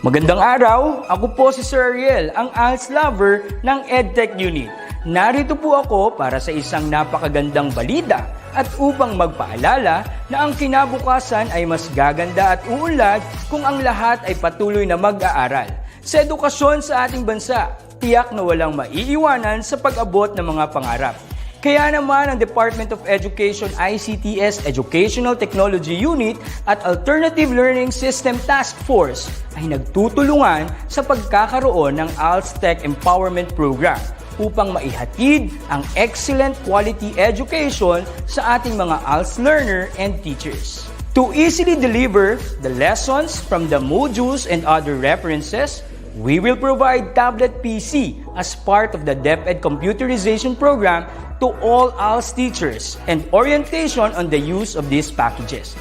Magandang araw, ako po si Sir Ariel, ang ALS lover ng EdTech Unit. Narito po ako para sa isang napakagandang balita at upang magpaalala na ang kinabukasan ay mas gaganda at uunlad kung ang lahat ay patuloy na mag-aaral. Sa edukasyon sa ating bansa, tiyak na walang maiiwanan sa pag-abot ng mga pangarap. Kaya naman ang Department of Education ICT's Educational Technology Unit at Alternative Learning System Task Force ay nagtutulungan sa pagkakaroon ng ALS Tech Empowerment Program upang maihatid ang excellent quality education sa ating mga ALS learner and teachers. To easily deliver the lessons from the modules and other references, we will provide tablet PC as part of the DepEd computerization program to all ALS teachers and orientation on the use of these packages.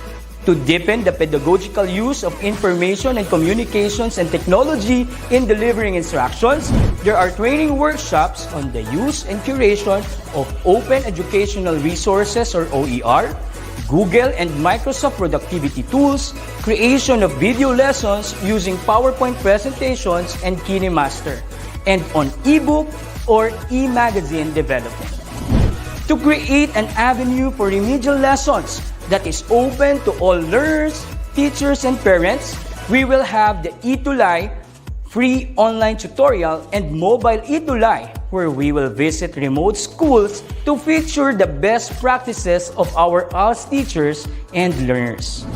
To deepen the pedagogical use of information and communications and technology in delivering instructions, there are training workshops on the use and curation of open educational resources or OER, Google and Microsoft productivity tools, creation of video lessons using PowerPoint presentations and KineMaster, and on ebook or e-magazine development. To create an avenue for remedial lessons that is open to all learners, teachers, and parents, we will have the ETUlay free online tutorial and mobile ETUlay, where we will visit remote schools to feature the best practices of our ALS teachers and learners.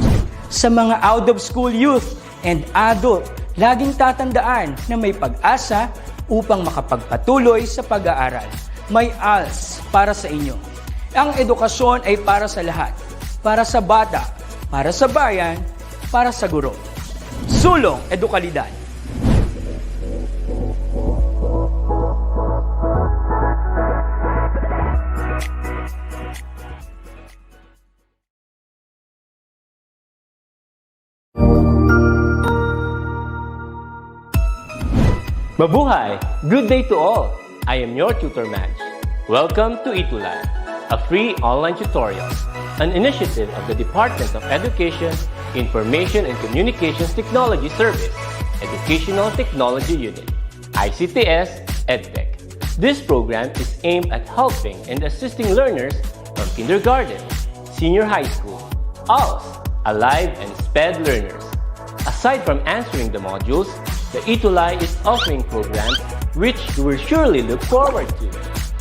Sa mga out-of-school youth and adult, laging tatandaan na may pag-asa upang makapagpatuloy sa pag-aaral. May ALS para sa inyo. Ang edukasyon ay para sa lahat. Para sa bata, para sa bayan, para sa guro. Sulong Edukalidad. Mabuhay! Good day to all! I am your tutor Madge. Welcome to ETUlay, a free online tutorial, an initiative of the Department of Education, Information and Communications Technology Service, Educational Technology Unit, ICT's EdTech. This program is aimed at helping and assisting learners from kindergarten, senior high school, ALS, Alive and SPED learners. Aside from answering the modules, the ETUlay is offering programs which you will surely look forward to.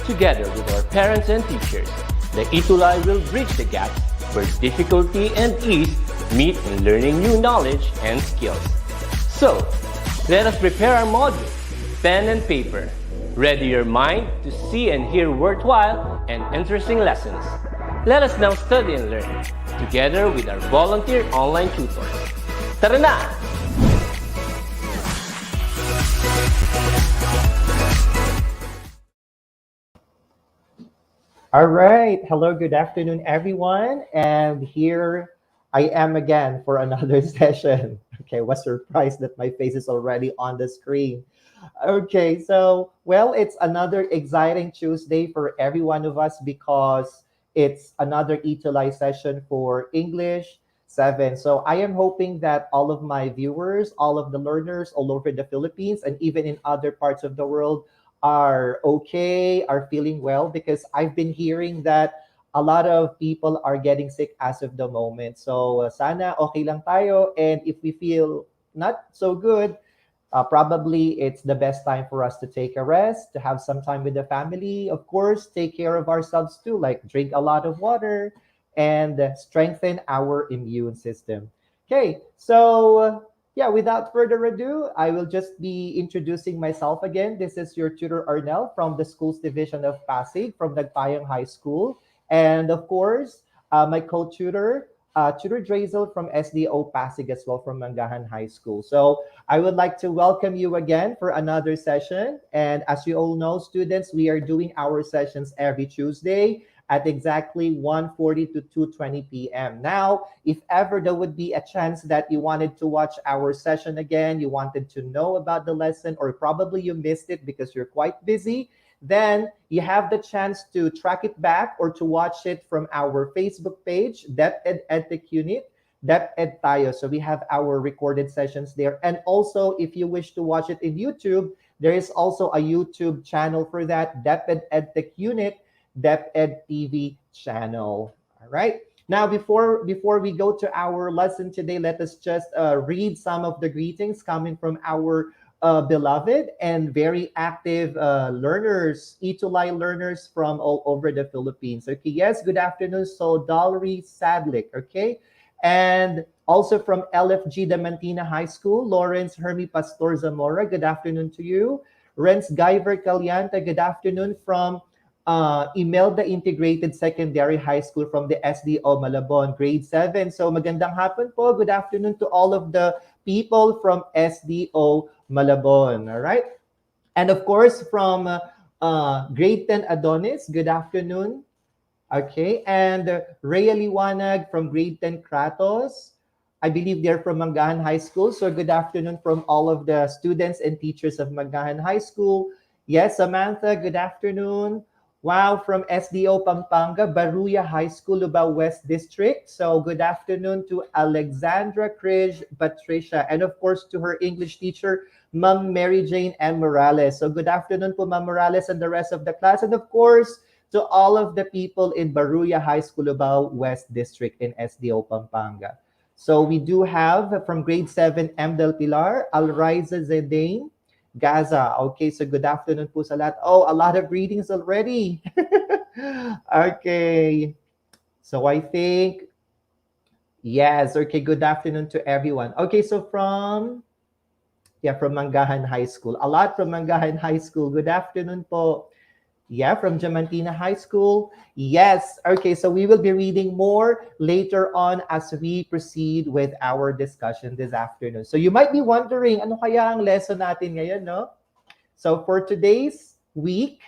Together with our parents and teachers, the ETUlay will bridge the gaps where difficulty and ease meet in learning new knowledge and skills. So, let us prepare our module, pen and paper. Ready your mind to see and hear worthwhile and interesting lessons. Let us now study and learn, together with our volunteer online tutors. Tara na! All right. Hello, good afternoon, everyone. And here I am again for another session. Okay, was surprised that my face is already on the screen. Okay, so, well, it's another exciting Tuesday for every one of us because it's another ETUlay session for English 7. So I am hoping that all of my viewers, all of the learners all over the Philippines and even in other parts of the world are okay, are feeling well, because I've been hearing that a lot of people are getting sick as of the moment. So sana okay lang tayo, and if we feel not so good, probably it's the best time for us to take a rest, to have some time with the family. Of course, take care of ourselves too, like drink a lot of water and strengthen our immune system. Okay, so yeah, without further ado, I will just be introducing myself again. This is your tutor Arnel from the Schools Division of Pasig from Nagpayong High School. And of course, my co-tutor, Tutor Drazel from SDO Pasig as well from Mangahan High School. So I would like to welcome you again for another session. And as you all know, students, we are doing our sessions every Tuesday at exactly 1:40 to 2:20 p.m. Now, if ever there would be a chance that you wanted to watch our session again, you wanted to know about the lesson, or probably you missed it because you're quite busy, then you have the chance to track it back or to watch it from our Facebook page, DepEd Educational Technology Unit. DepEd Tayo. So we have our recorded sessions there. And also, if you wish to watch it in YouTube, there is also a YouTube channel for that, DepEd EdTech Unit, DepEd TV channel. All right. Now, before we go to our lesson today, let us just read some of the greetings coming from our beloved and very active learners, ETUlay learners from all over the Philippines. Okay, yes, good afternoon. So, Dolly Sadlik, okay? And also from LFG Damantina High School, Lawrence Hermi Pastor Zamora, good afternoon to you. Renz Guyver Calianta, good afternoon from Imelda Integrated Secondary High School from the SDO Malabon, grade 7. So magandang hapon po. Good afternoon to all of the people from SDO Malabon. All right. And of course, from grade 10 Adonis, good afternoon. Okay. And Rhea Liwanag from grade 10 Kratos. I believe they're from Mangahan High School. So good afternoon from all of the students and teachers of Mangahan High School. Yes, Samantha, good afternoon. Wow, from SDO Pampanga, Baruya High School, Lubao West District. So good afternoon to Alexandra, Krish, Patricia, and of course to her English teacher, Ma'am Mary Jane and Morales. So good afternoon po, Ma'am Morales and the rest of the class. And of course, to all of the people in Baruya High School, Lubao West District in SDO Pampanga. So we do have from grade 7, M. Del Pilar, Alriza Zedane, Gaza. Okay, so good afternoon po sa lahat. Oh, a lot of greetings already. Okay. So I think, yes, okay, good afternoon to everyone. Okay, so from Mangahan High School. A lot from Mangahan High School. Good afternoon po. Yeah, from Diamantina High School. Yes. Okay, so we will be reading more later on as we proceed with our discussion this afternoon. So you might be wondering, ano kaya ang lesson natin ngayon, no? So for today's week,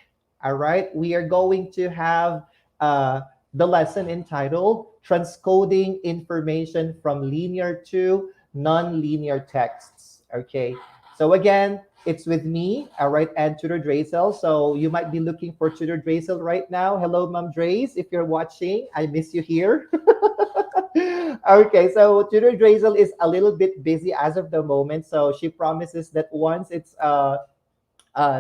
all right, we are going to have the lesson entitled Transcoding Information from Linear to Non-Linear Texts. Okay, so again, it's with me, all right, and Tutor Drazel. So you might be looking for Tutor Drazel right now. Hello, Ma'am Draze, if you're watching. I miss you here. Okay, so Tutor Drazel is a little bit busy as of the moment. So she promises that once it's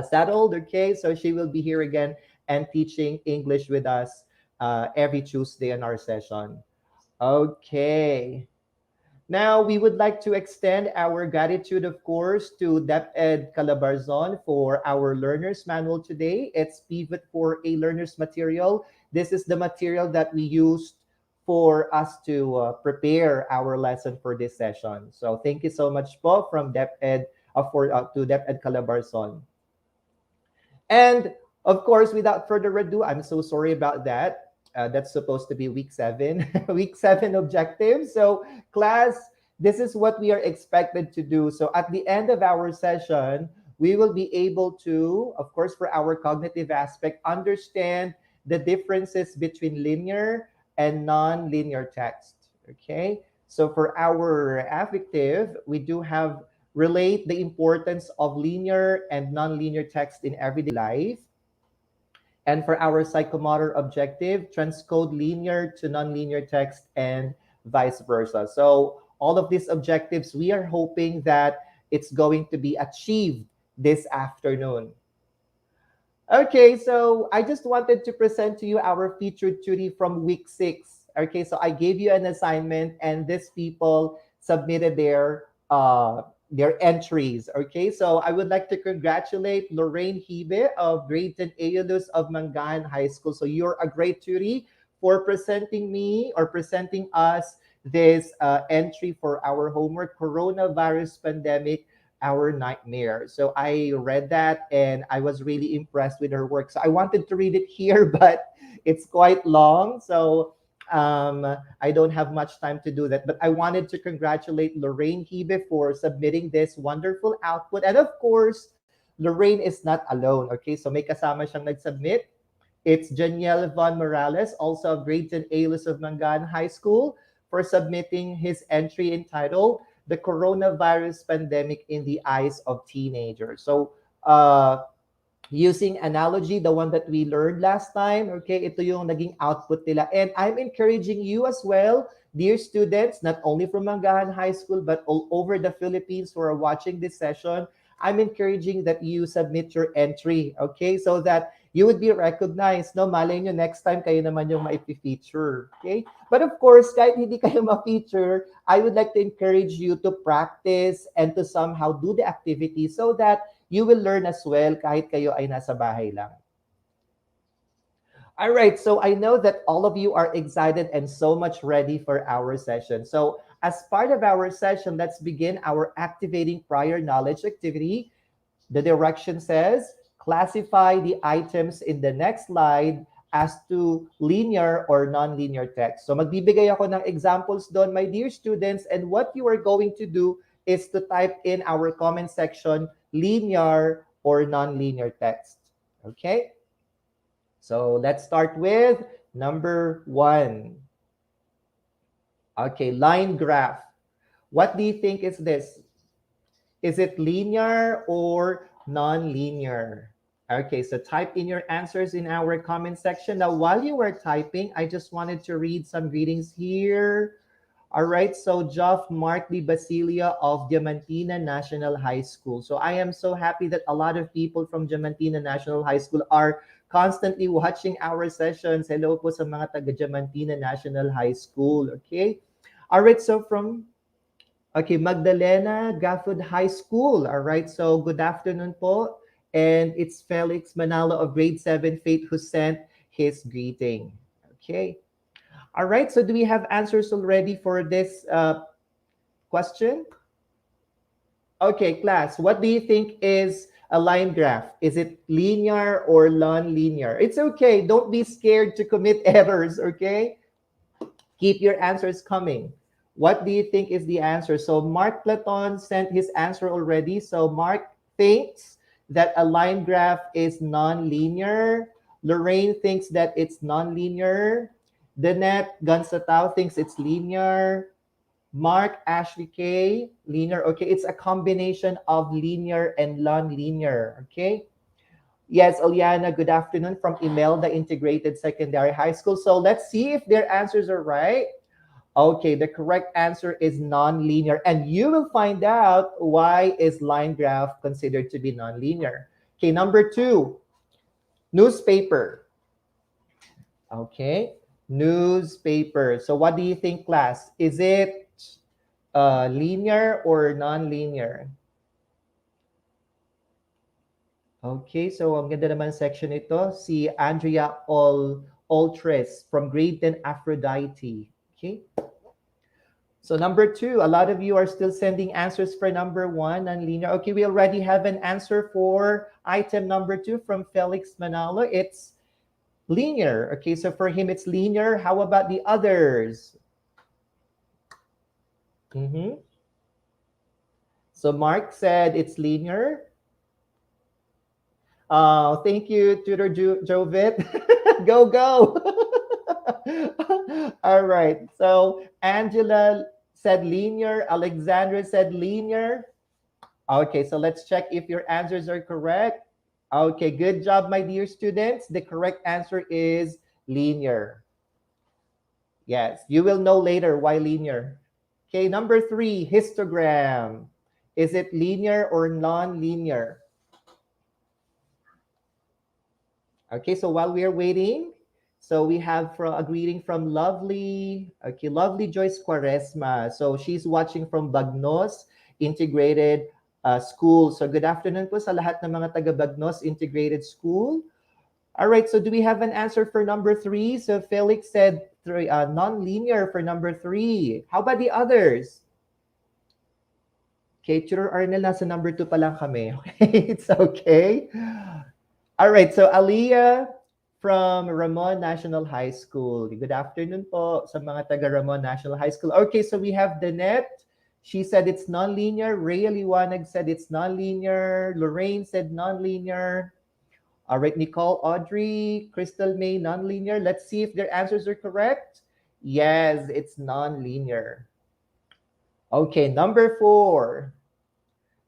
settled, okay, so she will be here again and teaching English with us every Tuesday in our session. Okay. Now, we would like to extend our gratitude, of course, to DepEd Calabarzon for our learner's manual today. It's Pivot for a Learner's material. This is the material that we used for us to prepare our lesson for this session. So thank you so much po from DepEd to DepEd Calabarzon. And of course, without further ado, I'm so sorry about that. That's supposed to be week 7, week 7 objectives. So class, this is what we are expected to do. So at the end of our session, we will be able to, of course, for our cognitive aspect, understand the differences between linear and non-linear text. Okay. So for our affective, we do have relate the importance of linear and non-linear text in everyday life. And for our psychomotor objective, transcode linear to nonlinear text and vice versa. So all of these objectives, we are hoping that it's going to be achieved this afternoon. Okay, so I just wanted to present to you our featured tutor from week 6. Okay, so I gave you an assignment and these people submitted their entries. Okay, so I would like to congratulate Lorraine Hibe of grade 10 Eulus of Mangahan High School. So you're a great tutor for presenting me or presenting us this entry for our homework, Coronavirus Pandemic, Our Nightmare. So I read that and I was really impressed with her work. So I wanted to read it here, but it's quite long. So I don't have much time to do that, but I wanted to congratulate Lorraine Hibe for submitting this wonderful output. And of course, Lorraine is not alone. Okay, so may kasama siyang nag-submit. It's Janiel Von Morales, also of grade 10 A-list of Mangan High School, for submitting his entry entitled The Coronavirus Pandemic in the Eyes of Teenagers. So using analogy, the one that we learned last time. Okay, ito yung naging output nila. And I'm encouraging you as well, dear students, not only from Mangahan High School, but all over the Philippines who are watching this session. I'm encouraging that you submit your entry, okay, so that you would be recognized. No, malay nyo, next time kayo naman yung ma-feature. Okay? But of course, kahit hindi kayo ma-feature, I would like to encourage you to practice and to somehow do the activity so that you will learn as well kahit kayo ay nasa bahay lang. All right, so I know that all of you are excited and so much ready for our session. So as part of our session, let's begin our activating prior knowledge activity. The direction says, classify the items in the next slide as to linear or non-linear text. So magbibigay ako ng examples doon, my dear students, and what you are going to do is to type in our comment section, linear or non-linear text. Okay? So let's start with number 1. Okay, line graph. What do you think is this? Is it linear or non-linear? Okay, so type in your answers in our comment section. Now, while you were typing, I just wanted to read some greetings here. All right, so Joff Mark Di Basilia of Diamantina National High School. So I am so happy that a lot of people from Diamantina National High School are constantly watching our sessions. Hello po sa mga taga Diamantina National High School, okay? All right, so from Magdalena Gafford High School. All right, so good afternoon po. And it's Felix Manalo of grade 7 Faith who sent his greeting. Okay. All right, so do we have answers already for this question? Okay, class, what do you think is a line graph? Is it linear or non-linear? It's okay. Don't be scared to commit errors, okay? Keep your answers coming. What do you think is the answer? So Mark Platon sent his answer already. So Mark thinks that a line graph is non-linear. Lorraine thinks that it's non-linear. Danette Gansatao thinks it's linear. Mark Ashley K, linear. Okay, it's a combination of linear and non-linear. Okay. Yes, Eliana, good afternoon from Imelda Integrated Secondary High School. So let's see if their answers are right. Okay, the correct answer is non-linear. And you will find out why is line graph considered to be non-linear. Okay, number 2, newspaper. Okay, newspaper. So what do you think, class? Is it linear or non-linear? Okay, so ang ganda naman section ito. Si Andrea Oltres from grade 10 Aphrodite. Okay. So number 2, a lot of you are still sending answers for number 1, non-linear. Okay, we already have an answer for item number 2 from Felix Manalo. It's linear. Okay, so for him, it's linear. How about the others? So Mark said it's linear. Thank you, Tutor Jovit. Go, go. All right. So Angela said linear. Alexandra said linear. Okay, so let's check if your answers are correct. Okay, good job, my dear students. The correct answer is linear. Yes, you will know later why linear. Okay, number 3, histogram. Is it linear or non-linear? Okay, so while we are waiting, so we have a greeting from Lovely, okay, Lovely Joyce Quaresma. So she's watching from Bagnos Integrated School. So good afternoon po sa lahat ng mga taga Bagnos Integrated School. All right, so do we have an answer for number 3? So Felix said non-linear for number 3. How about the others? Okay, Tutor Arnel, nasa number 2 pa lang kami. Okay, it's okay. All right, so Aliyah from Ramon National High School. Good afternoon po sa mga taga Ramon National High School. Okay, so we have Danette. She said it's non-linear. Rhea Liwanag said it's non-linear. Lorraine said non-linear. All right, Nicole, Audrey, Crystal May, non-linear. Let's see if their answers are correct. Yes, it's non-linear. Okay, number 4.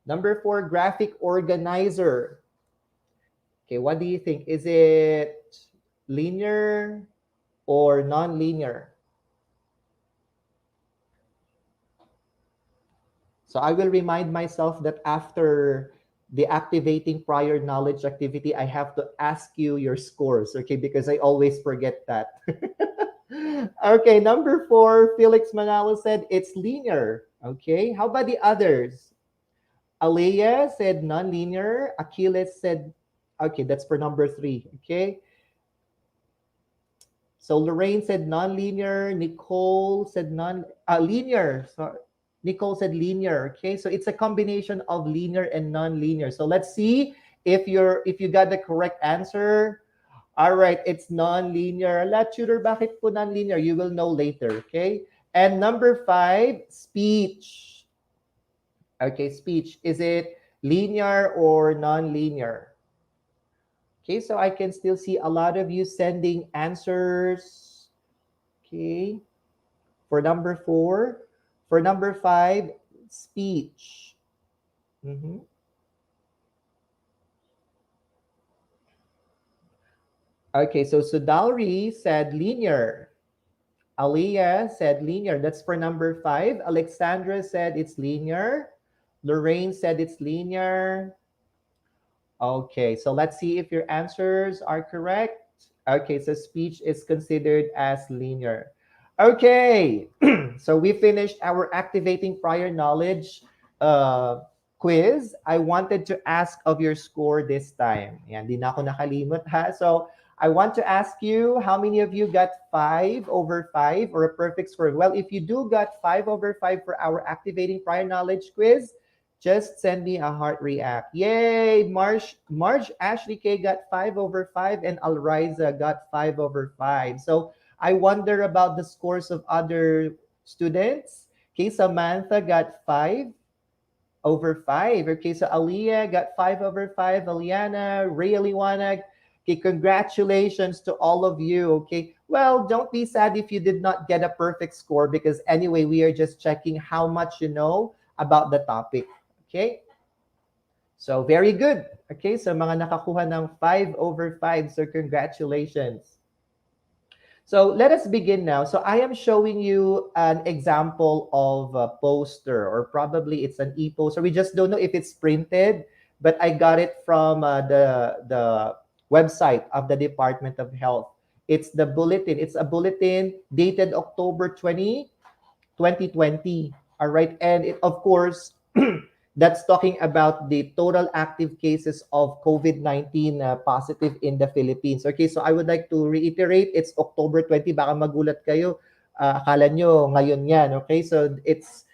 Number 4, graphic organizer. Okay, what do you think? Is it linear or non-linear? So I will remind myself that after the activating prior knowledge activity, I have to ask you your scores, okay? Because I always forget that. Okay, number 4, Felix Manalo said it's linear. Okay, how about the others? Alea said non-linear. Achilles said, okay, that's for number 3. Okay, so Lorraine said non-linear. Nicole said linear. So Nicole said linear. Okay, so it's a combination of linear and non-linear. So let's see if you got the correct answer. All right, it's non-linear. La tutor, bakit po non-linear? You will know later. Okay, and number 5, speech. Okay, speech. Is it linear or non-linear? Okay, so I can still see a lot of you sending answers. Okay, for number 4. For number 5, speech. Mhm. Okay, so Sudalri said linear. Aliyah said linear. That's for number 5. Alexandra said it's linear. Lorraine said it's linear. Okay, so let's see if your answers are correct. Okay, so speech is considered as linear. Okay, so we finished our activating prior knowledge uh, quiz. I wanted to ask of your score this time. Yan, di na ako nakalimot ha. So I want to ask you, how many of you got 5 over 5 or a perfect score? Well, if you do got 5 over 5 for our activating prior knowledge quiz, just send me a heart react. Yay! Marge Ashley K got 5 over 5 and Alriza got 5 over 5. So I wonder about the scores of other students. Okay, Samantha got 5 over 5. Okay, so Aliyah got 5 over 5. Aliana, Ray Aliwanag. Okay, congratulations to all of you. Okay, well, don't be sad if you did not get a perfect score because anyway, we are just checking how much you know about the topic. Okay? So, very good. Okay, so mga nakakuha ng 5 over 5. So, congratulations. So, let us begin now. So, I am showing you an example of a poster or probably it's an e-poster. We just don't know if it's printed, but I got it from the website of the Department of Health. It's the bulletin. It's a bulletin dated October 20, 2020. All right. And it, of course, that's talking about the total active cases of COVID-19 positive in the Philippines. Okay, so I would like to reiterate, it's October 20. Baka magulat kayo. Akala nyo ngayon yan. Okay, so it's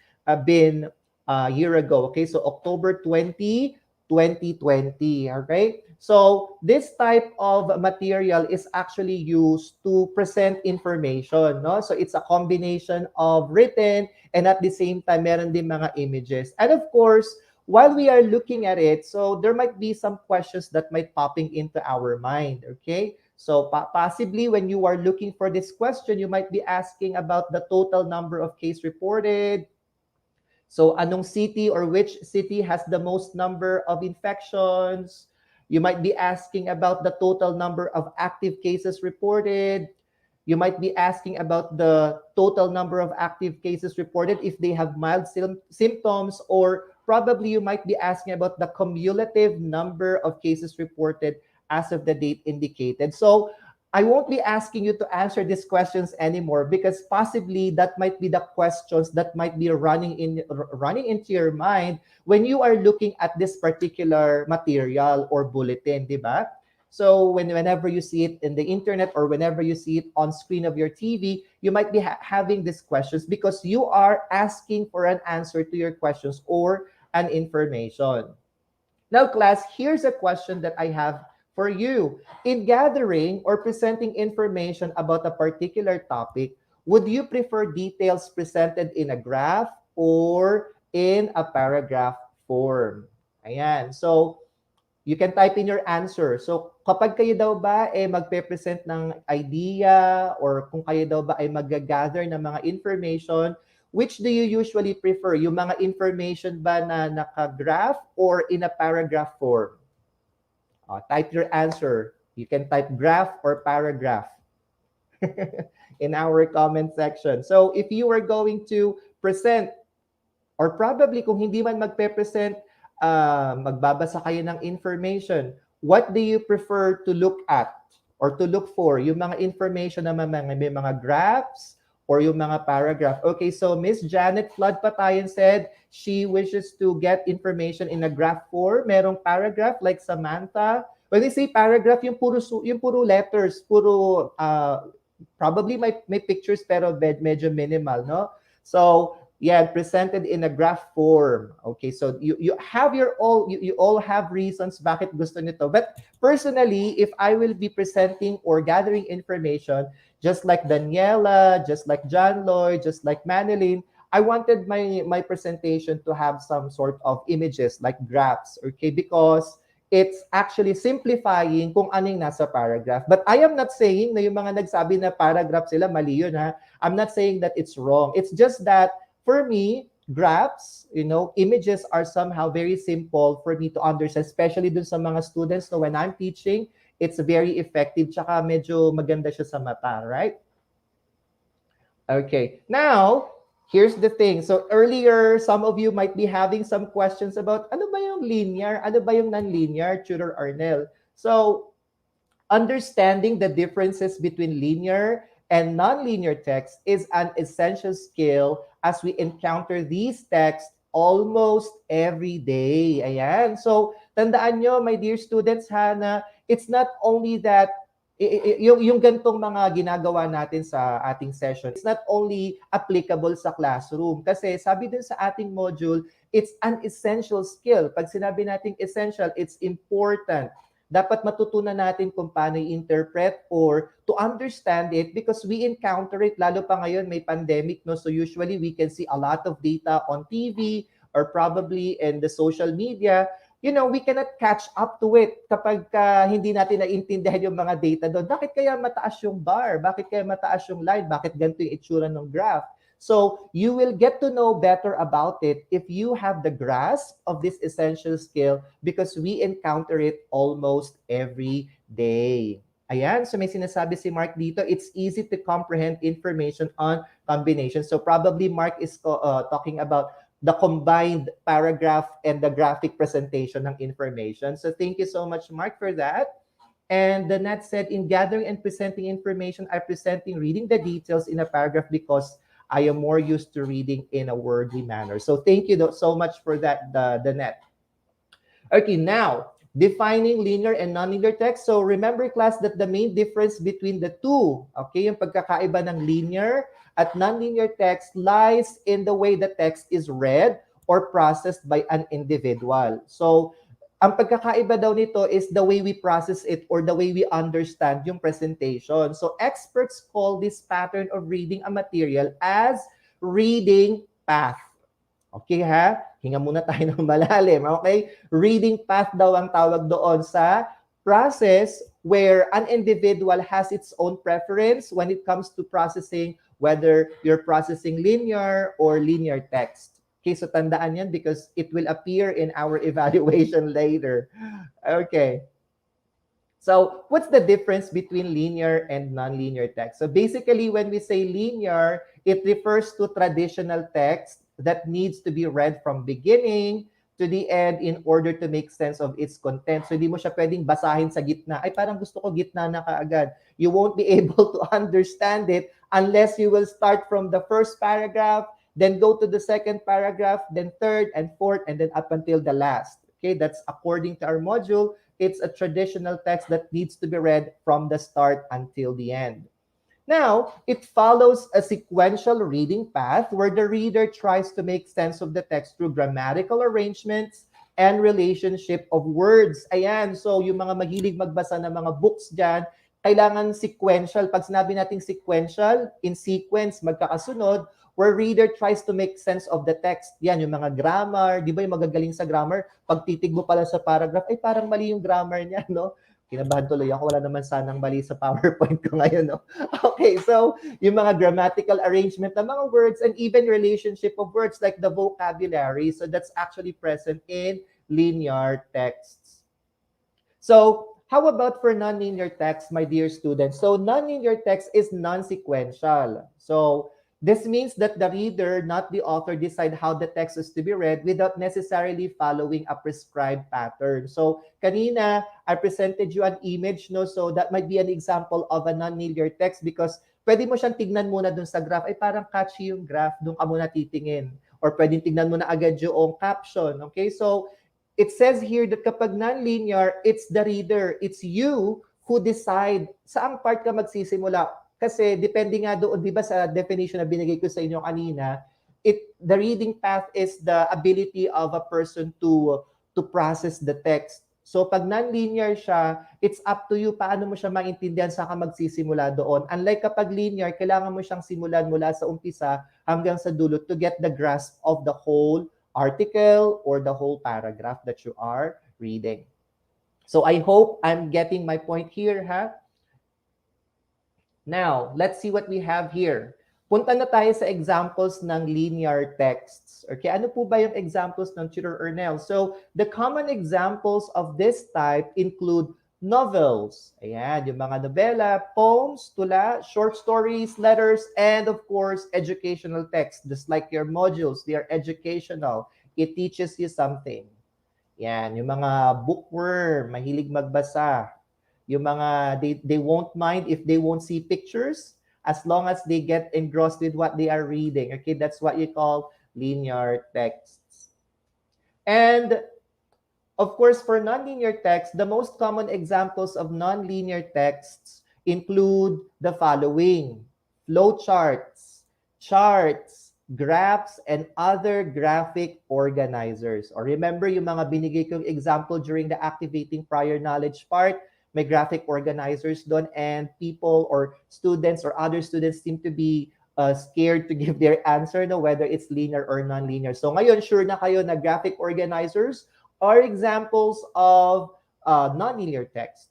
been a year ago. Okay, so October 20, 2020. Okay, so this type of material is actually used to present information. No? So it's a combination of written and at the same time, meron din mga images. And of course, while we are looking at it, so there might be some questions that might popping into our mind, okay? So possibly when you are looking for this question, you might be asking about the total number of cases reported. So anong city or which city has the most number of infections? You might be asking about the total number of active cases reported. You might be asking about the total number of active cases reported if they have mild symptoms, or probably you might be asking about the cumulative number of cases reported as of the date indicated. So I won't be asking you to answer these questions anymore because possibly that might be the questions that might be running into your mind when you are looking at this particular material or bulletin, di ba? So whenever you see it in the internet or whenever you see it on screen of your TV, you might be having these questions because you are asking for an answer to your questions or an information. Now, class, here's a question that I have for you. In gathering or presenting information about a particular topic, would you prefer details presented in a graph or in a paragraph form? Ayan. So, you can type in your answer. So, kapag kayo daw ba ay magpe-present ng idea or kung kayo daw ba ay mag-gather ng mga information, which do you usually prefer? Yung mga information ba na naka-graph or in a paragraph form? Type your answer. You can type graph or paragraph in our comment section. So if you are going to present, or probably kung hindi man magpe-present, magbabasa kayo ng information, what do you prefer to look at or to look for? Yung mga information na may mga graphs or yung mga paragraph. Okay, so Miss Janet Flood Patayan said she wishes to get information in a graph form. Merong paragraph like Samantha. When we say paragraph, yung puro letters, puro probably may pictures pero medyo minimal, no? So, yeah, presented in a graph form. Okay, so you have you all have reasons bakit gusto nito. But personally, if I will be presenting or gathering information, just like Daniela, just like John Lloyd, just like Manilyn, I wanted my presentation to have some sort of images like graphs, okay? Because it's actually simplifying kung anong nasa paragraph. But I am not saying na yung mga nagsabi na paragraph sila, mali yun, ha? I'm not saying that it's wrong. It's just that for me, graphs, images are somehow very simple for me to understand, especially dun sa mga students. So when I'm teaching, it's very effective, tsaka medyo maganda siya sa mata, right? Okay, now, here's the thing. So earlier, some of you might be having some questions about ano ba yung linear, ano ba yung non-linear, Tutor Arnel. So understanding the differences between linear and non-linear text is an essential skill as we encounter these texts almost every day. Ayan. So tandaan nyo, my dear students, na it's not only that yung gantong mga ginagawa natin sa ating session, it's not only applicable sa classroom. Kasi sabi din sa ating module, it's an essential skill. Pag sinabi natin essential, it's important. Dapat matutunan natin kung paano i-interpret or to understand it because we encounter it, lalo pa ngayon may pandemic, no? So usually we can see a lot of data on TV or probably in the social media. We cannot catch up to it kapag hindi natin naintindihan yung mga data doon. Bakit kaya mataas yung bar? Bakit kaya mataas yung line? Bakit ganito yung itsura ng graph? So you will get to know better about it if you have the grasp of this essential skill because we encounter it almost every day. Ayan, so may sinasabi si Mark dito, it's easy to comprehend information on combinations. So probably Mark is talking about the combined paragraph and the graphic presentation ng information. So thank you so much, Mark, for that. And Danette said, in gathering and presenting information, I'm presenting reading the details in a paragraph because I am more used to reading in a wordy manner. So thank you so much for that, Danette. Okay, now, defining linear and nonlinear text. So remember, class, that the main difference between the two, okay, yung pagkakaiba ng linear at nonlinear text lies in the way the text is read or processed by an individual. So, ang pagkakaiba daw nito is the way we process it or the way we understand yung presentation. So, experts call this pattern of reading a material as reading path. Okay, ha? Hinga muna tayo ng malalim, okay? Reading path daw ang tawag doon sa process where an individual has its own preference when it comes to processing, whether you're processing linear or linear text. Okay, so tandaan yan because it will appear in our evaluation later. Okay. So what's the difference between linear and non-linear text? So basically, when we say linear, it refers to traditional text that needs to be read from beginning to the end in order to make sense of its content. So hindi mo siya pwedeng basahin sa gitna. Ay, parang gusto ko gitna na kaagad. You won't be able to understand it unless you will start from the first paragraph, then go to the second paragraph, then third and fourth, and then up until the last. Okay, that's according to our module. It's a traditional text that needs to be read from the start until the end. Now, it follows a sequential reading path where the reader tries to make sense of the text through grammatical arrangements and relationship of words. Ayan, so yung mga mahilig magbasa ng mga books dyan, kailangan sequential. Pag sinabi natin sequential, in sequence, magkakasunod, where reader tries to make sense of the text. Yan, yung mga grammar, di ba yung magagaling sa grammar? Pag titig mo pala sa paragraph, ay parang mali yung grammar niya, no? Kinabahan tuloy ako, wala naman sanang mali sa PowerPoint ko ngayon, no? Okay, so yung mga grammatical arrangement ng mga words and even relationship of words like the vocabulary, so that's actually present in linear texts. So how about for nonlinear text, my dear students? So nonlinear text is non-sequential. So this means that the reader, not the author, decide how the text is to be read without necessarily following a prescribed pattern. So kanina, I presented you an image, no? So that might be an example of a nonlinear text because pwede mo siyang tignan muna dun sa graph. Ay, parang catchy yung graph, dun ka muna titingin. Or pwedeng tignan mo na agad yung caption. Okay, so it says here that kapag non-linear, it's the reader, it's you who decide saang part ka magsisimula. Kasi depende nga doon, di ba sa definition na binigay ko sa inyo kanina, the reading path is the ability of a person to process the text. So pag non-linear siya, it's up to you paano mo siya maintindihan saan ka magsisimula doon. Unlike kapag linear, kailangan mo siyang simulan mula sa umpisa hanggang sa dulo to get the grasp of the whole article or the whole paragraph that you are reading. So I hope I'm getting my point here, ha? Now, let's see what we have here. Punta na tayo sa examples ng linear texts. Okay, ano po ba yung examples ng Tutor Ernell? So, the common examples of this type include novels. Ayan, yung mga nobela, poems, tula, short stories, letters, and of course, educational text. Just like your modules, they are educational. It teaches you something. Yan, yung mga bookworm, mahilig magbasa. Yung mga, they won't mind if they won't see pictures as long as they get engrossed with what they are reading. Okay, that's what you call linear texts. And of course, for nonlinear text, the most common examples of nonlinear texts include the following: flowcharts, charts, graphs, and other graphic organizers. Or remember yung mga binigay kong example during the activating prior knowledge part, may graphic organizers doon, and people or students or other students seem to be scared to give their answer, no, whether it's linear or non-linear. So ngayon, sure na kayo na graphic organizers are examples of nonlinear text.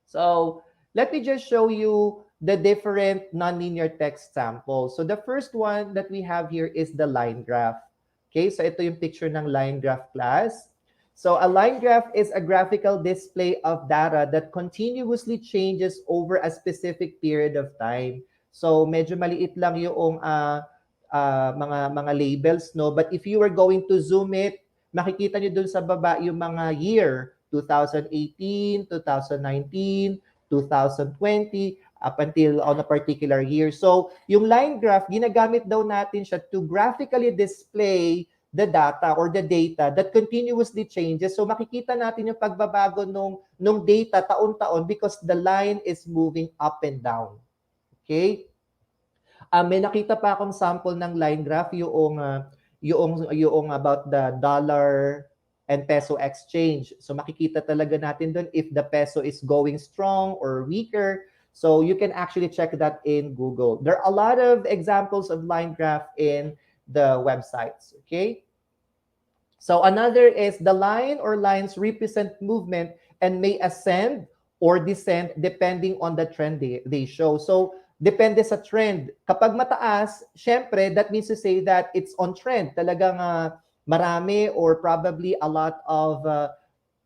So let me just show you the different nonlinear text samples. So the first one that we have here is the line graph. Okay, so ito yung picture ng line graph, class. So a line graph is a graphical display of data that continuously changes over a specific period of time. So medyo maliit lang yung mga labels, no? But if you were going to zoom it, makikita nyo dun sa baba yung mga year, 2018, 2019, 2020, up until on a particular year. So yung line graph, ginagamit daw natin siya to graphically display the data or the data that continuously changes. So makikita natin yung pagbabago nung data taon-taon because the line is moving up and down. Okay? May nakita pa akong sample ng line graph yung about the dollar and peso exchange. So makikita talaga natin doon if the peso is going strong or weaker. So you can actually check that in Google. There are a lot of examples of line graph in the websites, okay? So another is the line or lines represent movement and may ascend or descend depending on the trend they show. So depende sa trend. Kapag mataas, syempre, that means to say that it's on trend. Talagang marami or probably a lot of,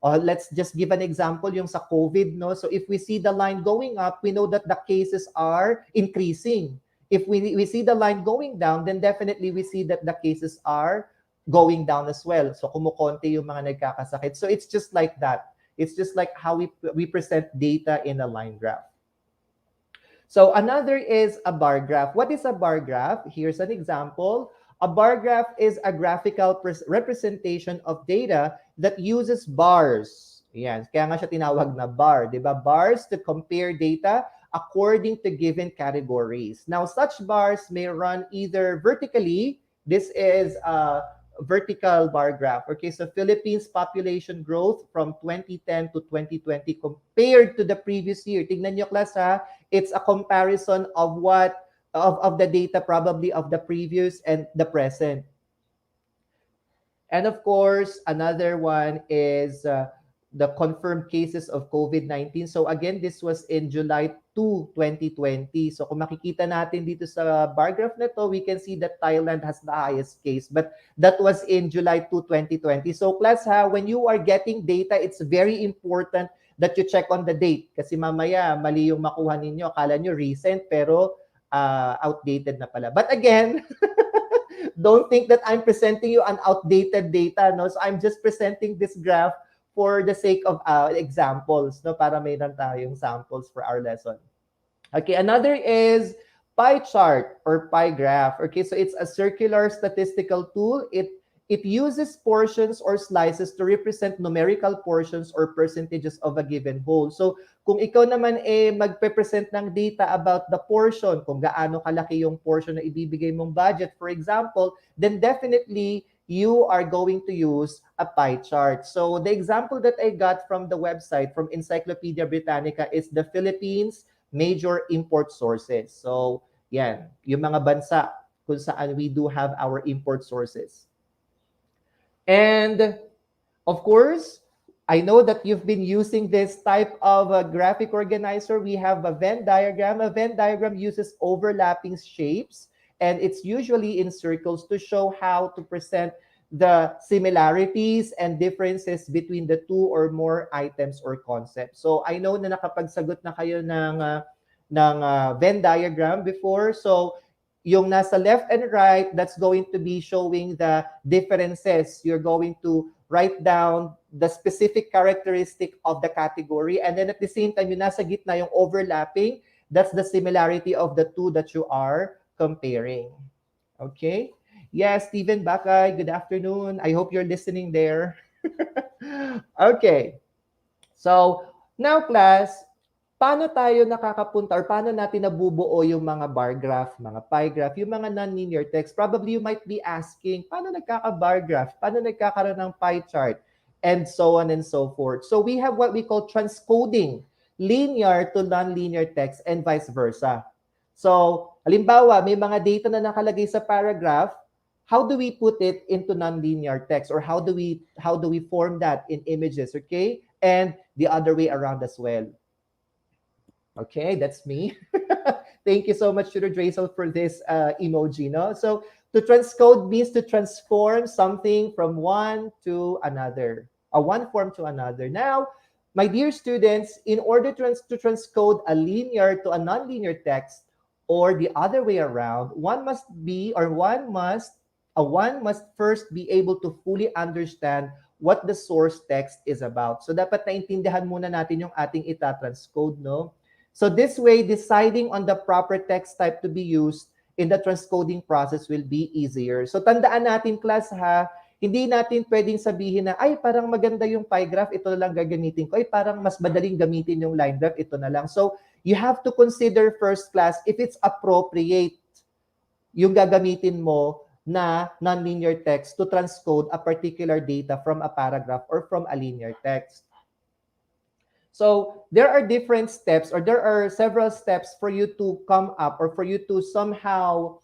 let's just give an example, yung sa COVID, no? So if we see the line going up, we know that the cases are increasing. If we see the line going down, then definitely we see that the cases are going down as well. So kumukonti yung mga nagkakasakit. So it's just like that. It's just like how we present data in a line graph. So another is a bar graph. What is a bar graph? Here's an example. A bar graph is a graphical representation of data that uses bars. Yan. Kaya nga siya tinawag na bar. Diba? Bars to compare data according to given categories. Now, such bars may run either vertically. This is a vertical bar graph. Okay, so Philippines population growth from 2010 to 2020 compared to the previous year. Tignan nyo, class, ha? It's a comparison of of the data probably of the previous and the present. And of course, another one is the confirmed cases of COVID-19. So again, this was in July 2, 2020. So kung makikita natin dito sa bar graph na to, we can see that Thailand has the highest case. But that was in July 2, 2020. So class ha, when you are getting data, it's very important that you check on the date. Kasi mamaya, mali yung makuha ninyo. Akala nyo recent, pero outdated na pala. But again, don't think that I'm presenting you an outdated data. No? So I'm just presenting this graph for the sake of examples, no, para mayroon tayong samples for our lesson. Okay, another is pie chart or pie graph. Okay, so it's a circular statistical tool. It uses portions or slices to represent numerical portions or percentages of a given whole. So kung ikaw naman magpe-present ng data about the portion, kung gaano kalaki yung portion na ibibigay mong budget, for example, then definitely you are going to use a pie chart. So the example that I got from the website, from Encyclopedia Britannica, is the Philippines major import sources. So yan, yung mga bansa kung saan we do have our import sources. And of course, I know that you've been using this type of a graphic organizer. We have a Venn diagram. A Venn diagram uses overlapping shapes, and it's usually in circles to show how to present the similarities and differences between the two or more items or concepts. So I know na nakapagsagot na kayo ng Venn diagram before. So yung nasa left and right, that's going to be showing the differences. You're going to write down the specific characteristic of the category. And then at the same time, yung nasa gitna, yung overlapping, that's the similarity of the two that you are comparing. Okay? Yes, Steven Bakay, good afternoon. I hope you're listening there. Okay. So, now class, paano tayo nakakapunta or paano natin nabubuo yung mga bar graph, mga pie graph, yung mga non-linear text? Probably you might be asking, paano nagkaka-bar graph? Paano nagkakaroon ng pie chart? And so on and so forth. So we have what we call transcoding, linear to non-linear text and vice versa. So, halimbawa, may mga data na nakalagay sa paragraph, how do we put it into non-linear text, or how do we form that in images, okay? And the other way around as well. Okay, that's me. Thank you so much, Tutor Drazel, for this emoji. No? So to transcode means to transform something from one to another, one form to another. Now, my dear students, in order to transcode a linear to a nonlinear text, or the other way around, one must first be able to fully understand what the source text is about. So dapat naintindihan muna natin yung ating itatranscode, no? So this way, deciding on the proper text type to be used in the transcoding process will be easier. So tandaan natin, class, ha, hindi natin pwedeng sabihin na, ay, parang maganda yung pie graph, ito na lang gagamitin ko. Ay, parang mas madaling gamitin yung line graph, ito na lang. So you have to consider first, class, if it's appropriate yung gagamitin mo na nonlinear text to transcode a particular data from a paragraph or from a linear text. So there are different steps, or there are several steps for you to come up, or for you to somehow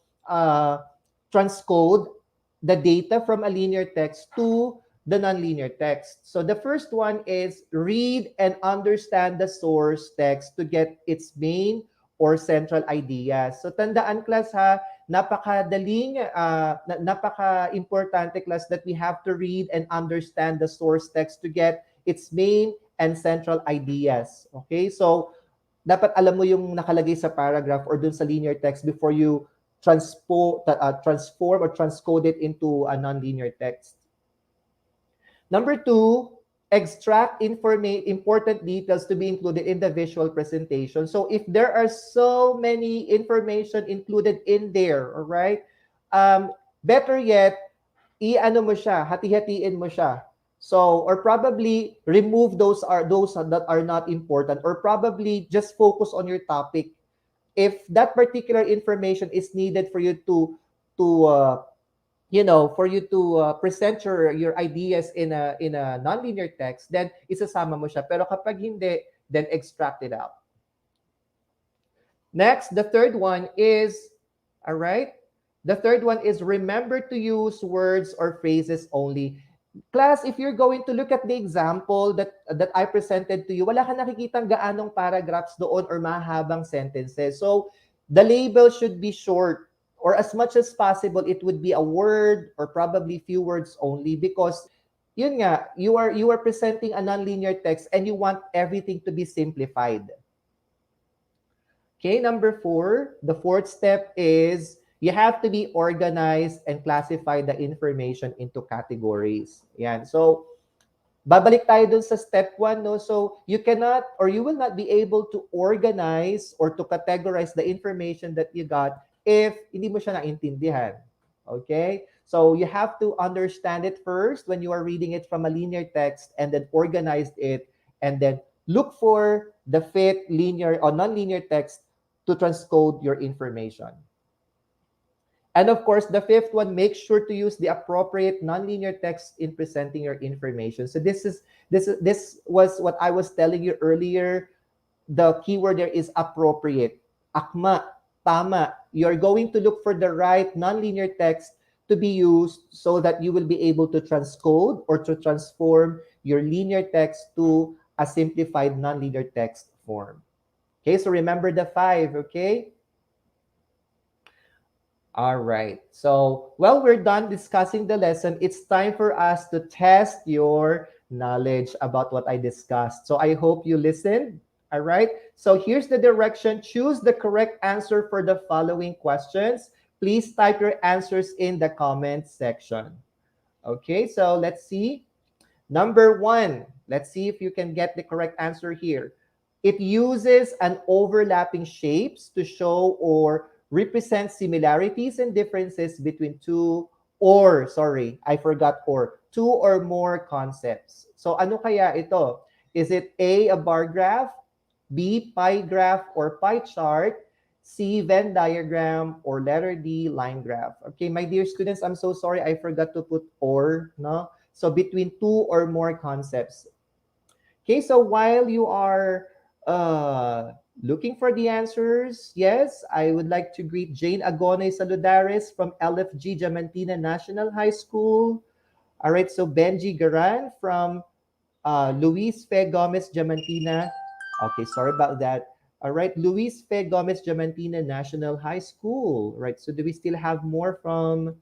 transcode the data from a linear text to the nonlinear text. So the first one is read and understand the source text to get its main or central ideas. So tandaan, class, ha, napaka-importante, class, that we have to read and understand the source text to get its main and central ideas. Okay? So, dapat alam mo yung nakalagay sa paragraph or dun sa linear text before you transform or transcode it into a nonlinear text. Number two, extract important details to be included in the visual presentation. So, if there are so many information included in there, all right, better yet, hati-hatiin mo siya. So, or probably remove those that are not important, or probably just focus on your topic. If that particular information is needed for you to present your ideas in a nonlinear text, then isasama mo siya. Pero kapag hindi, then extract it out. Next, the third one is, all right, the third one is remember to use words or phrases only. Class, if you're going to look at the example that I presented to you, wala ka nakikitang gaanong paragraphs doon or mahabang sentences. So, the label should be short, or as much as possible, it would be a word or probably few words only, because yun nga, you are presenting a nonlinear text and you want everything to be simplified. Okay, number 4, the fourth step is you have to be organized and classify the information into categories. Yan. So, babalik tayo dun sa step 1, no? So, you cannot or you will not be able to organize or to categorize the information that you got if hindi mo siya naintindihan. Okay? So, you have to understand it first when you are reading it from a linear text, and then organize it, and then look for the fit linear or non-linear text to transcode your information. And of course, the fifth one, make sure to use the appropriate nonlinear text in presenting your information. So this was what I was telling you earlier. The keyword there is appropriate. Akma, tama. You're going to look for the right nonlinear text to be used so that you will be able to transcode or to transform your linear text to a simplified nonlinear text form. Okay, so remember the 5, okay? All right. So, well, we're done discussing the lesson. It's time for us to test your knowledge about what I discussed. So, I hope you listened. All right. So, here's the direction. Choose the correct answer for the following questions. Please type your answers in the comment section. Okay. So, let's see. Number 1, let's see if you can get the correct answer here. It uses an overlapping shapes to show or represent similarities and differences between two or more concepts. So ano kaya ito? Is it A, a bar graph, B, pie graph or pie chart, C, Venn diagram, or letter D, line graph? Okay, my dear students, I'm so sorry I forgot to put or, no? So between two or more concepts. Okay, so while you are looking for the answers, yes, I would like to greet Jane Agone Saludares from LFG Diamantina National High School. All right, so Benji Garan from Luis Fe Gomez Diamantina. Okay, sorry about that. All right, Luis Fe Gomez Diamantina National High School. Right, so do we still have more from...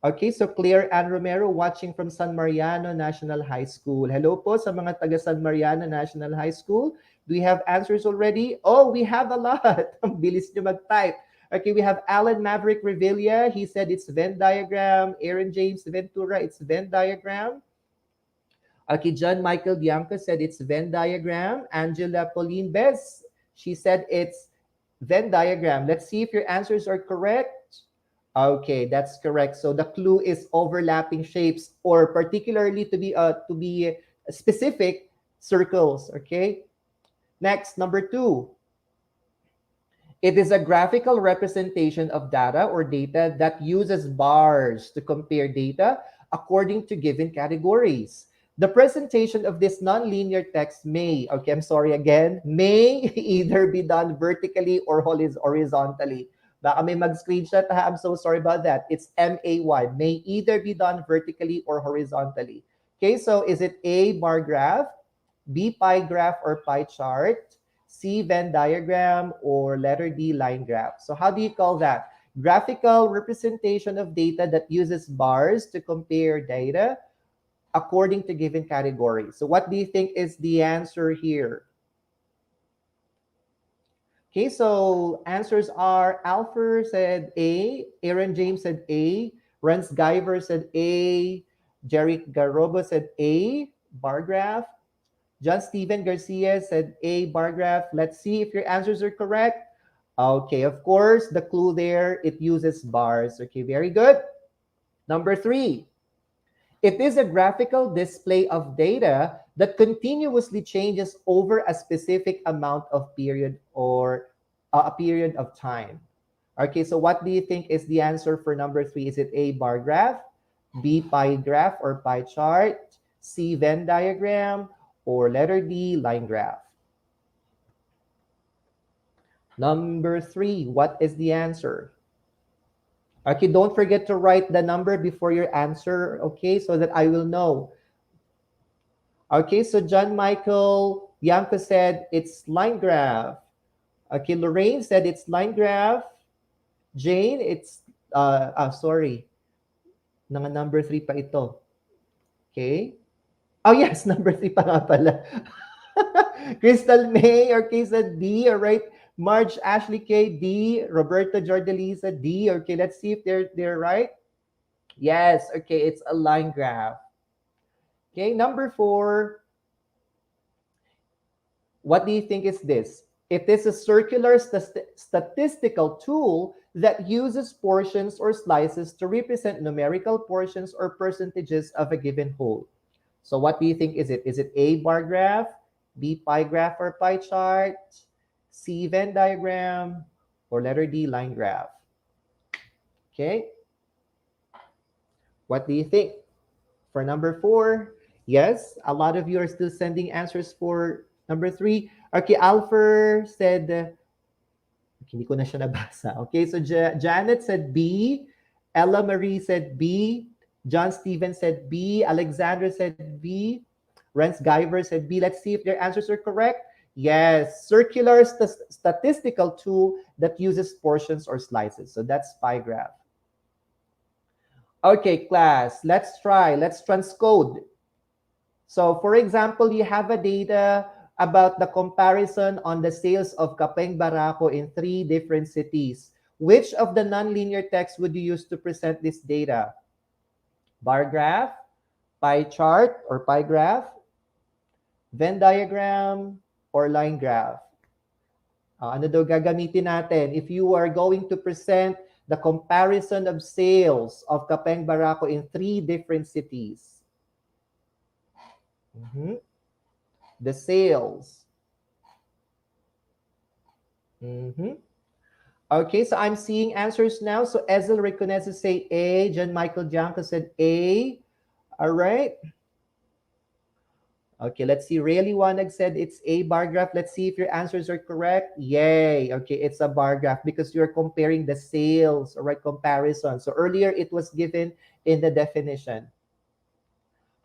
Okay, so Claire Ann Romero watching from San Mariano National High School. Hello po sa mga taga San Mariano National High School. Do we have answers already? Oh, we have a lot. Ang bilis nyo mag-type. Okay, we have Alan Maverick Revilla. He said it's Venn diagram. Aaron James Ventura, it's Venn diagram. Okay, John Michael Bianco said it's Venn diagram. Angela Pauline Bez, she said it's Venn diagram. Let's see if your answers are correct. Okay, that's correct. So the clue is overlapping shapes, or particularly to be specific, circles. Okay. Next, number 2. It is a graphical representation of data or data that uses bars to compare data according to given categories. The presentation of this nonlinear text may, okay, I'm sorry again, may either be done vertically or horizontally. Baka may mag-screenshot, ha? I'm so sorry about that. It's M-A-Y. May either be done vertically or horizontally. Okay, so is it A, bar graph, B, pie graph or pie chart, C, Venn diagram, or letter D, line graph? So how do you call that? Graphical representation of data that uses bars to compare data according to given categories. So what do you think is the answer here? Okay, so answers are Alfer said A, Aaron James said A, Renz Guyver said A, Jerry Garobo said A, bar graph. John Steven Garcia said A, bar graph. Let's see if your answers are correct. Okay, of course, the clue there, it uses bars. Okay, very good. Number 3. It is a graphical display of data that continuously changes over a specific amount of period or a period of time. Okay, so what do you think is the answer for number 3? Is it A, bar graph, B, pie graph or pie chart, C, Venn diagram, or letter D, line graph? Number 3, what is the answer? Okay, don't forget to write the number before your answer, okay, so that I will know. Okay, so John Michael Bianco said it's line graph. Okay, Lorraine said it's line graph. Jane, it's, sorry, number 3 pa ito. Okay. Oh yes, number 3 pa nga pala. Crystal May, okay, said D, all right. Marge Ashley K, D. Roberto Jordelisa, D. Okay, let's see if they're right. Yes, okay, it's a line graph. Okay, number 4. What do you think is this? It is a circular statistical tool that uses portions or slices to represent numerical portions or percentages of a given whole. So what do you think is it? Is it A, bar graph, B, pie graph or pie chart, C, Venn diagram, or letter D, line graph? Okay. What do you think? For number 4, yes, a lot of you are still sending answers for number 3. Okay, Alfer said, hindi ko na siya nabasa. Okay, so Janet said B, Ella Marie said B, John Steven said B, Alexandra said B, Renz Guyver said B. Let's see if their answers are correct. Yes, circular statistical tool that uses portions or slices. So that's pie graph. Okay, class, let's try. Let's transcode. So, for example, you have a data about the comparison on the sales of Kapeng Barako in 3 different cities. Which of the nonlinear text would you use to present this data? Bar graph, pie chart or pie graph, Venn diagram, or line graph? Ano daw gagamitin natin? If you are going to present the comparison of sales of Kapeng Barako in 3 different cities. The sales. Okay, so I'm seeing answers now. So Ezel Reconeses say A. John Michael Janko said A. All right. Okay, let's see. Rayleigh Wanag said it's a bar graph. Let's see if your answers are correct. Yay. Okay, it's a bar graph because you're comparing the sales, all right, comparison. So earlier it was given in the definition.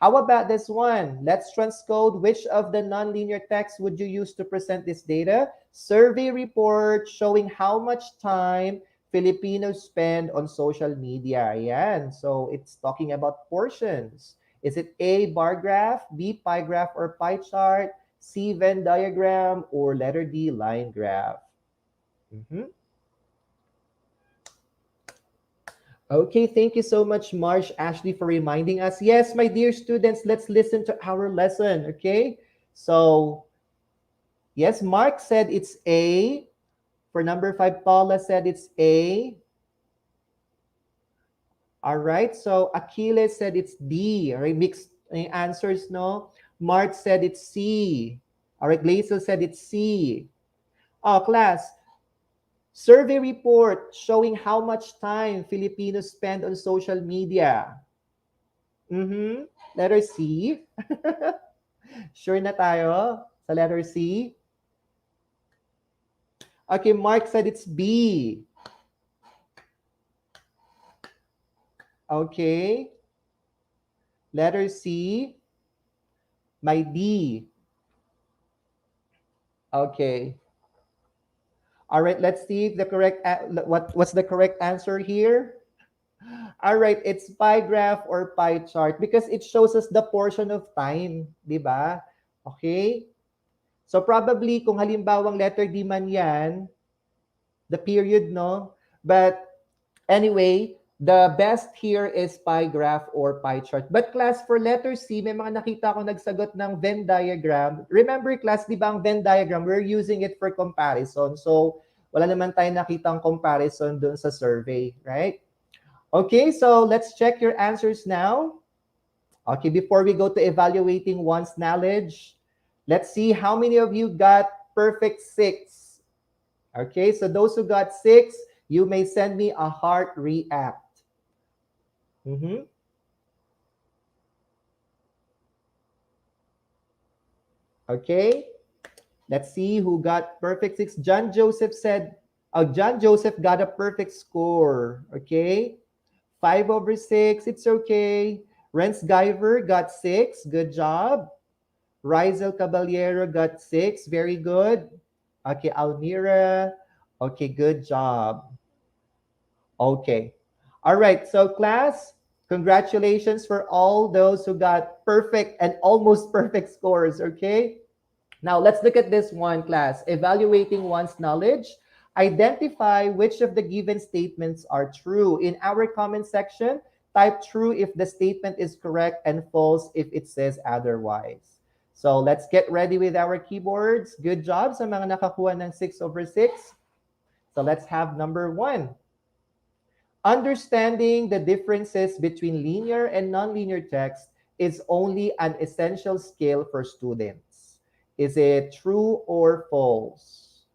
How about this one? Let's transcode. Which of the nonlinear text would you use to present this data? Survey report showing how much time Filipinos spend on social media. Ayan. So it's talking about portions. Is it A, bar graph, B, pie graph or pie chart, C, Venn diagram, or letter D, line graph? Okay, thank you so much, Marsh Ashley, for reminding us. Yes, my dear students, let's listen to our lesson, okay? So, yes, Mark said it's A. For number 5, Paula said it's A. All right, so Achilles said it's D. All right, mixed answers, no? Mark said it's C. All right, Glazel said it's C. Oh, class, survey report showing how much time Filipinos spend on social media. Letter C. Sure na tayo sa letter C? Okay, Mark said it's B. Okay. Letter C. My D. Okay. All right, let's see the correct what's the correct answer here. All right, it's pie graph or pie chart because it shows us the portion of time, di ba? Okay? So probably kung halimbawang letter D man yan, the period, no? But anyway, the best here is pie graph or pie chart. But class, for letter C, may mga nakita ko nagsagot ng Venn diagram. Remember class, di ba ang Venn diagram, we're using it for comparison. So, wala naman tayo nakitang comparison doon sa survey, right? Okay, so let's check your answers now. Okay, before we go to evaluating one's knowledge, let's see how many of you got perfect 6. Okay, so those who got 6, you may send me a heart react. Okay, let's see who got perfect 6. John Joseph said John Joseph got a perfect score. Okay. 5/6. It's okay. Renz Guyver got 6. Good job. Rizel Caballero got 6. Very good. Okay. Almira. Okay. Good job. Okay. All right. So, class, congratulations for all those who got perfect and almost perfect scores. Okay. Now, let's look at this one, class. Evaluating one's knowledge. Identify which of the given statements are true. In our comment section, type true if the statement is correct and false if it says otherwise. So, let's get ready with our keyboards. Good job sa mga nakakuha ng 6/6. So, let's have number 1. Understanding the differences between linear and nonlinear text is only an essential skill for students. Is it true or false?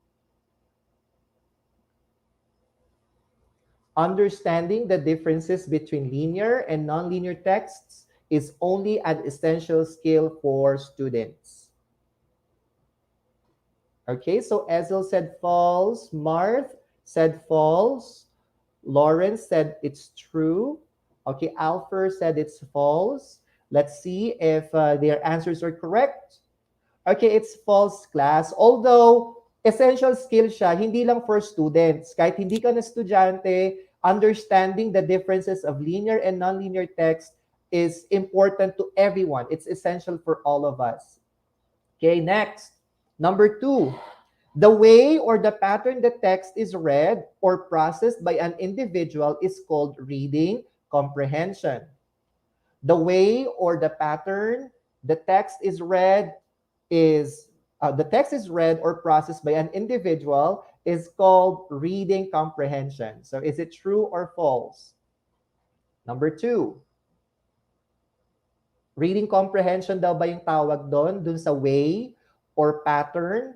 Understanding the differences between linear and nonlinear texts is only an essential skill for students. Okay, so Ezel said false. Marth said false. Lawrence said it's true. Okay, Alfer said it's false. Let's see if their answers are correct. Okay, it's false, class. Although, essential skill siya, hindi lang for students. Kahit hindi ka na estudyante, understanding the differences of linear and nonlinear text is important to everyone. It's essential for all of us. Okay, next. Number 2. The way or the pattern the text is read or processed by an individual is called reading comprehension. The way or the pattern the text is read or processed by an individual is called reading comprehension. So is it true or false? Number 2. Reading comprehension daw ba yung tawag doon sa way or pattern?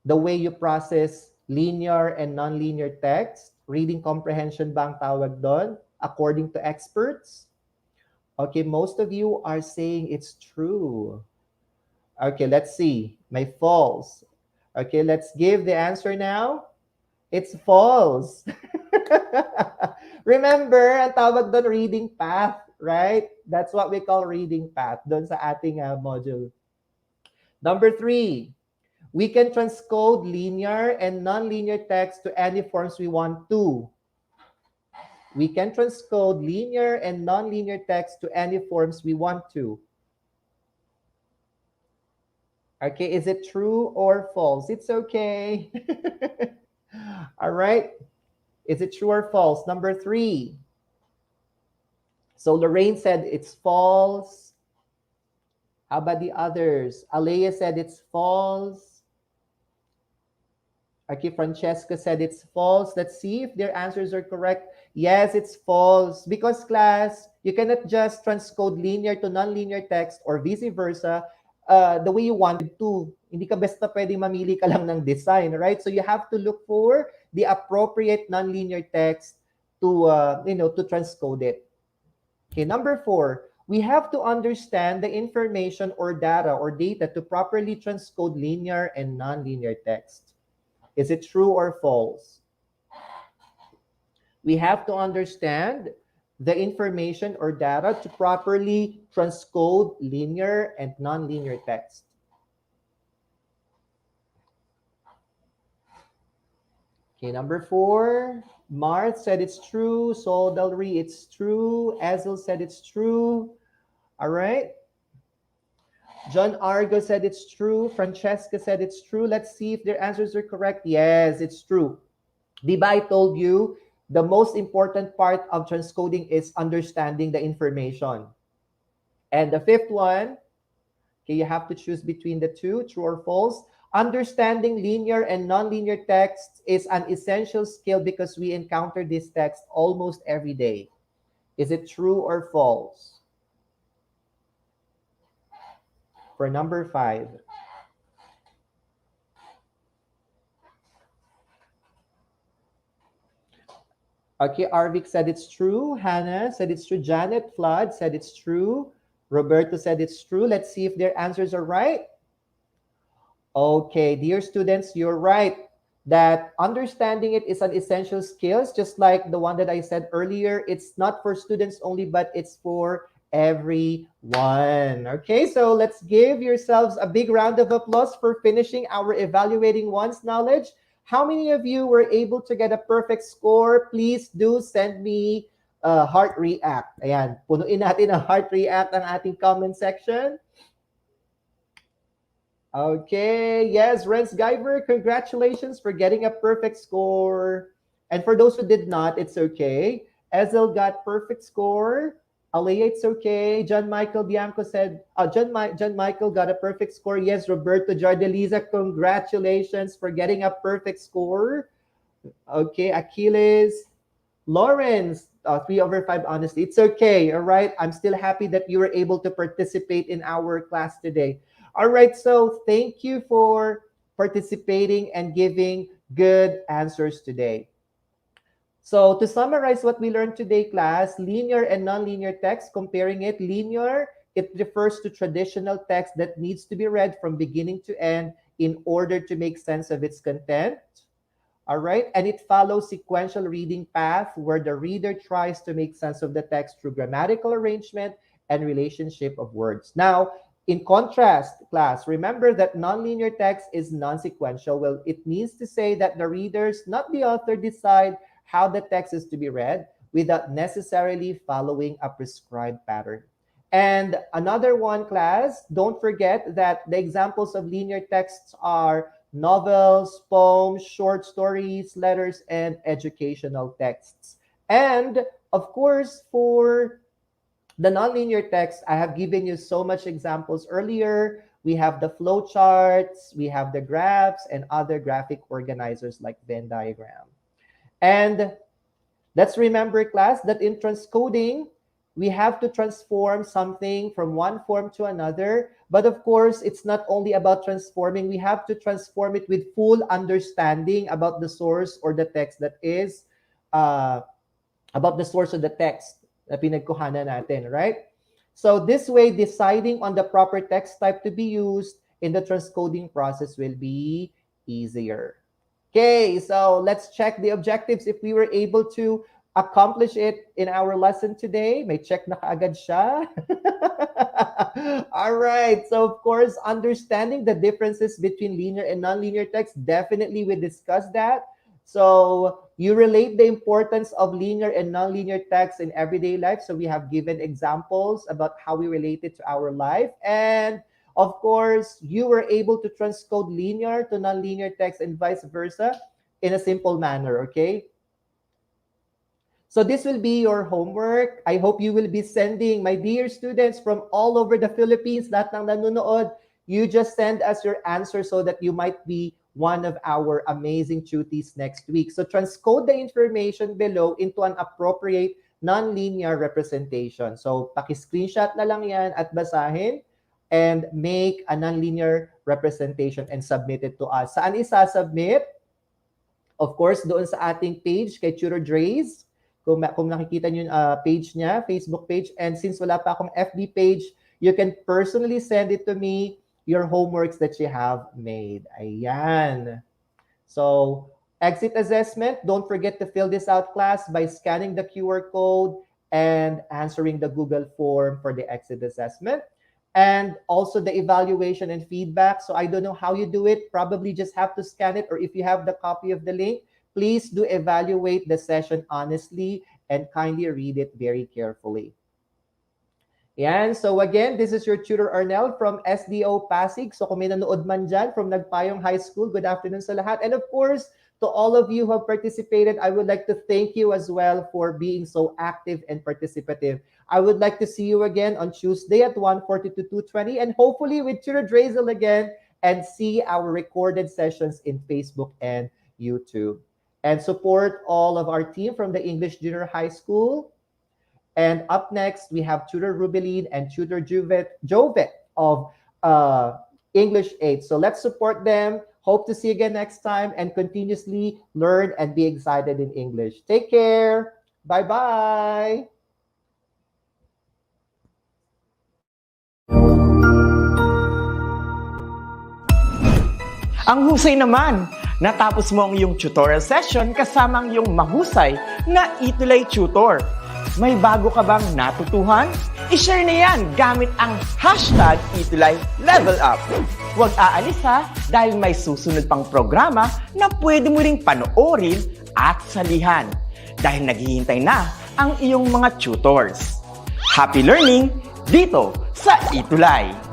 The way you process linear and nonlinear text, reading comprehension ba ang tawag doon, according to experts? Okay, most of you are saying it's true. Okay, let's see. May false. Okay, let's give the answer now. It's false. Remember, ang tawag doon reading path, right? That's what we call reading path doon sa ating module. Number 3. We can transcode linear and nonlinear text to any forms we want to. We can transcode linear and nonlinear text to any forms we want to. Okay, is it true or false? It's okay. All right. Is it true or false? Number 3. So Lorraine said it's false. How about the others? Alea said it's false. Okay, Francesca said it's false. Let's see if their answers are correct. Yes, it's false. Because, class, you cannot just transcode linear to nonlinear text or vice versa the way you wanted to. Hindi ka basta pwedeng mamili ka lang ng design, right? So you have to look for the appropriate nonlinear text to, to transcode it. Okay, number 4. We have to understand the information or data to properly transcode linear and nonlinear text. Is it true or false? We have to understand the information or data to properly transcode linear and nonlinear text. Okay, number 4. Marth said it's true. Sol Delry, it's true. Ezel said it's true. All right. John Argo said it's true. Francesca said it's true. Let's see if their answers are correct. Yes, it's true. Diba I told you, the most important part of transcoding is understanding the information. And the 5th one, okay, you have to choose between the 2, true or false. Understanding linear and nonlinear text is an essential skill because we encounter this text almost every day. Is it true or false? For number 5. Okay, Arvik said it's true. Hannah said it's true. Janet Flood said it's true. Roberto said it's true. Let's see if their answers are right. Okay, dear students, you're right that understanding it is an essential skills, just like the one that I said earlier. It's not for students only, but it's for everyone. Okay, so let's give yourselves a big round of applause for finishing our evaluating one's knowledge. How many of you were able to get a perfect score? Please do send me a heart react. Ayan, punuin natin ang heart react ang ating comment section. Okay, yes, Renz Guyver, congratulations for getting a perfect score. And for those who did not, it's okay. Ezel got perfect score. Alea, it's okay. John Michael Bianco said, John Michael got a perfect score. Yes, Roberto Jardeliza, congratulations for getting a perfect score. Okay, Achilles, Lawrence, 3/5, honestly. It's okay, all right? I'm still happy that you were able to participate in our class today. All right, so thank you for participating and giving good answers today. So to summarize what we learned today, class, linear and nonlinear text, comparing it, linear, it refers to traditional text that needs to be read from beginning to end in order to make sense of its content. All right. And it follows sequential reading path where the reader tries to make sense of the text through grammatical arrangement and relationship of words. Now, in contrast, class, remember that nonlinear text is non-sequential. Well, it means to say that the readers, not the author, decide how the text is to be read without necessarily following a prescribed pattern. And another one, class, don't forget that the examples of linear texts are novels, poems, short stories, letters, and educational texts. And of course, for the nonlinear text, I have given you so much examples earlier. We have the flow charts, we have the graphs, and other graphic organizers like Venn diagram. And let's remember, class, that in transcoding, we have to transform something from one form to another. But of course, it's not only about transforming. We have to transform it with full understanding about the source or the text that is, about the source of the text na pinagkuhanan natin, right? So this way, deciding on the proper text type to be used in the transcoding process will be easier. Okay, so let's check the objectives if we were able to accomplish it in our lesson today. May check na kaagad siya. All right, so of course, understanding the differences between linear and nonlinear text, definitely we discussed that. So you relate the importance of linear and nonlinear text in everyday life. So we have given examples about how we relate it to our life. And of course, you were able to transcode linear to nonlinear text and vice versa in a simple manner, okay? So this will be your homework. I hope you will be sending, my dear students from all over the Philippines, lahat ng nanonood, you just send us your answer so that you might be one of our amazing tuties next week. So transcode the information below into an appropriate nonlinear representation. So paki-screenshot na lang yan at basahin and make a nonlinear representation and submit it to us. Saan isa-submit? Of course, doon sa ating page kay Tutor Dre's. Kung nakikita nyo yung page niya, Facebook page. And since wala pa akong FB page, you can personally send it to me, your homeworks that you have made. Ayan. So, exit assessment. Don't forget to fill this out, class, by scanning the QR code and answering the Google form for the exit assessment. And also the evaluation and feedback. So I don't know how you do it. Probably just have to scan it, or if you have the copy of the link, please do evaluate the session honestly and kindly read it very carefully. Yan. So again, this is your tutor Arnel from SDO Pasig. So kung may nanood man dyan from Nagpayong High School, good afternoon sa lahat. And of course, to all of you who have participated, I would like to thank you as well for being so active and participative. I would like to see you again on Tuesday at 1:40 to 2:20, and hopefully with Tutor Drazel again, and see our recorded sessions in Facebook and YouTube. And support all of our team from the English Junior High School. And up next, we have Tutor Rubeline and Tutor Jovet of English 8. So let's support them. Hope to see you again next time and continuously learn and be excited in English. Take care. Bye-bye. Ang husay naman! Natapos mo ang iyong tutorial session kasama ang iyong mahusay na ETUlay tutor. May bago ka bang natutuhan? I-share na yan gamit ang hashtag #ETUlayLevelUp. Huwag aalis ha, dahil may susunod pang programa na pwede mo ring panoorin at salihan. Dahil naghihintay na ang iyong mga tutors. Happy learning dito sa ETUlay!